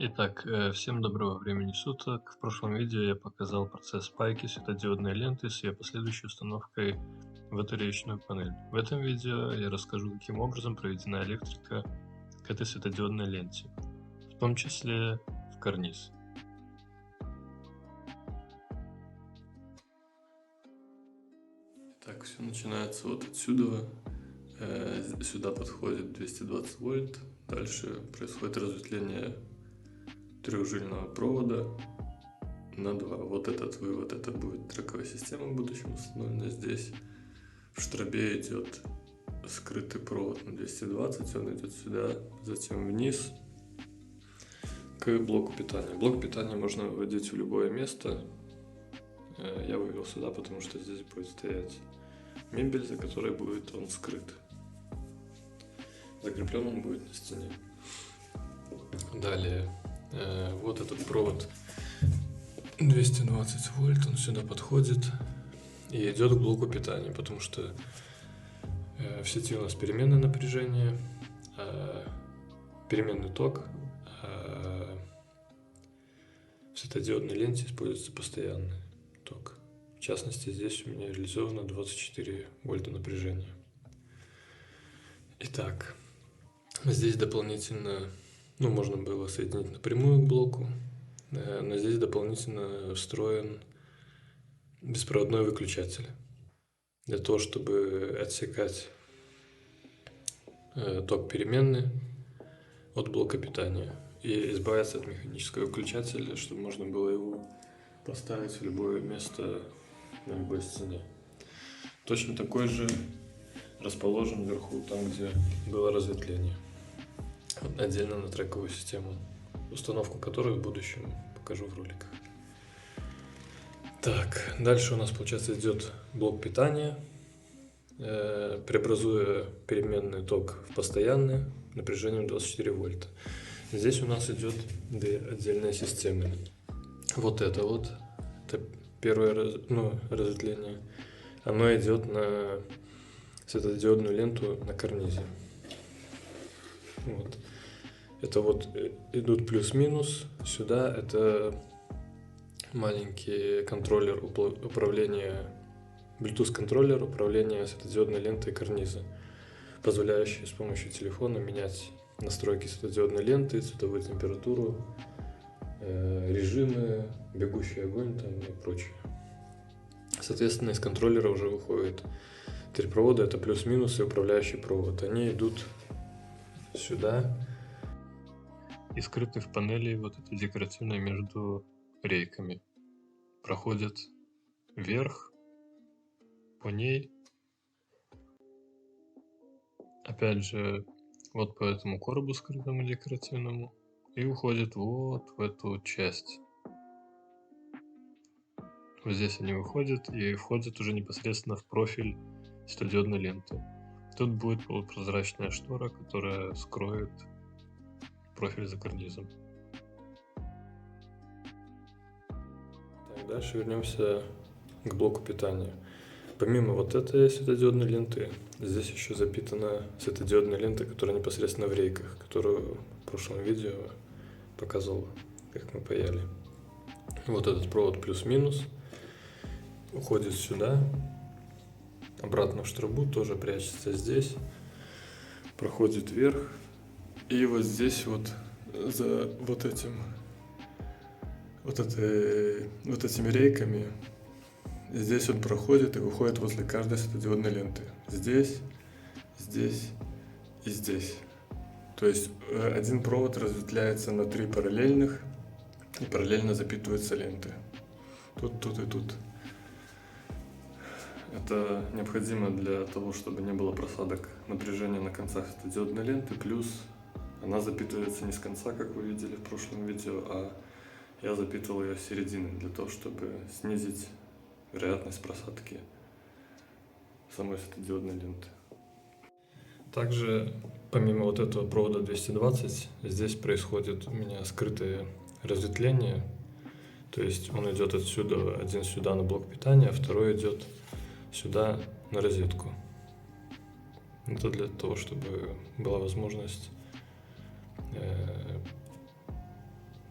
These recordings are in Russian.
Итак, всем доброго времени суток. В прошлом видео я показал процесс спайки светодиодной ленты с ее последующей установкой в батареечную панель. В этом видео я расскажу, каким образом проведена электрика к этой светодиодной ленте, в том числе в карниз. Так, все начинается вот отсюда. Сюда подходит 220 вольт. Дальше происходит разветвление трехжильного провода на 2. Вот этот вывод, это будет трековая система в будущем установлена здесь. В штробе идет скрытый провод на 220, он идет сюда, затем вниз к блоку питания. Блок питания можно выводить в любое место. Я вывел сюда, потому что здесь будет стоять мебель, за которой будет он скрыт. Закреплен он будет на стене. Далее, вот этот провод 220 вольт, он сюда подходит и идет к блоку питания, потому что в сети у нас переменное напряжение, переменный ток, в светодиодной ленте используется постоянный ток. В частности, здесь у меня реализовано 24 вольта напряжения. Итак, здесь дополнительно, можно было соединить напрямую к блоку, но здесь дополнительно встроен беспроводной выключатель для того, чтобы отсекать ток переменный от блока питания и избавиться от механического выключателя, чтобы можно было его поставить в любое место на любой стене. Точно такой же расположен вверху, там где было разветвление, отдельно на трековую систему, установку которой в будущем покажу в роликах. Так, дальше у нас, получается, идет блок питания, преобразуя переменный ток в постоянный напряжением 24 вольта. Здесь у нас идет две отдельные системы. Вот это первое разветвление. Оно идет на светодиодную ленту на карнизе. Вот. Это идут плюс-минус. Сюда это маленький контроллер управления, Bluetooth контроллер управления светодиодной лентой карниза, позволяющий с помощью телефона менять настройки светодиодной ленты, цветовую температуру, режимы, бегущий огонь и прочее. Соответственно, из контроллера уже выходит 3 провода, это плюс-минус и управляющий провод. Они идут сюда и скрыты в панели это декоративное между рейками. Проходят вверх по ней, опять же, по этому коробу скрытому декоративному, и уходит в эту часть. Вот здесь они выходят и входят уже непосредственно в профиль светодиодной ленты. Тут будет полупрозрачная штора, которая скроет профиль за карнизом. Так, дальше вернемся к блоку питания. Помимо этой светодиодной ленты, здесь еще запитана светодиодная лента, которая непосредственно в рейках, которую в прошлом видео показывал, как мы паяли. Вот этот провод плюс-минус уходит сюда, обратно в штробу, тоже прячется здесь, проходит вверх, и здесь за этими рейками, здесь он проходит и выходит возле каждой светодиодной ленты. Здесь, здесь и здесь. То есть один провод разветвляется на 3 параллельных и параллельно запитываются ленты. Тут и тут. Это необходимо для того, чтобы не было просадок напряжения на концах светодиодной ленты. Плюс она запитывается не с конца, как вы видели в прошлом видео, а я запитывал ее с середины, для того, чтобы снизить вероятность просадки самой светодиодной ленты. Также, помимо этого провода 220, здесь происходит у меня скрытое разветвление. То есть он идет отсюда, один сюда на блок питания, а второй идет сюда на розетку. Это для того, чтобы была возможность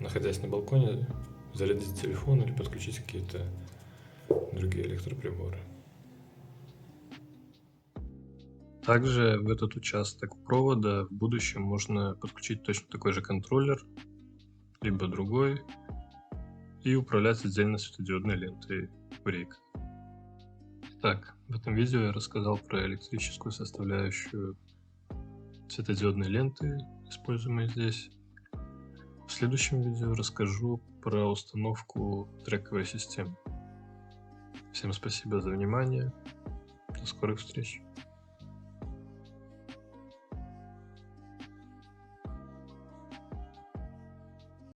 находясь на балконе, зарядить телефон или подключить какие-то другие электроприборы. Также в этот участок провода в будущем можно подключить точно такой же контроллер, либо другой, и управлять отдельно светодиодной лентой в рейк. Так, в этом видео я рассказал про электрическую составляющую светодиодной ленты, используемой здесь. В следующем видео расскажу про установку трековой системы. Всем спасибо за внимание. До скорых встреч.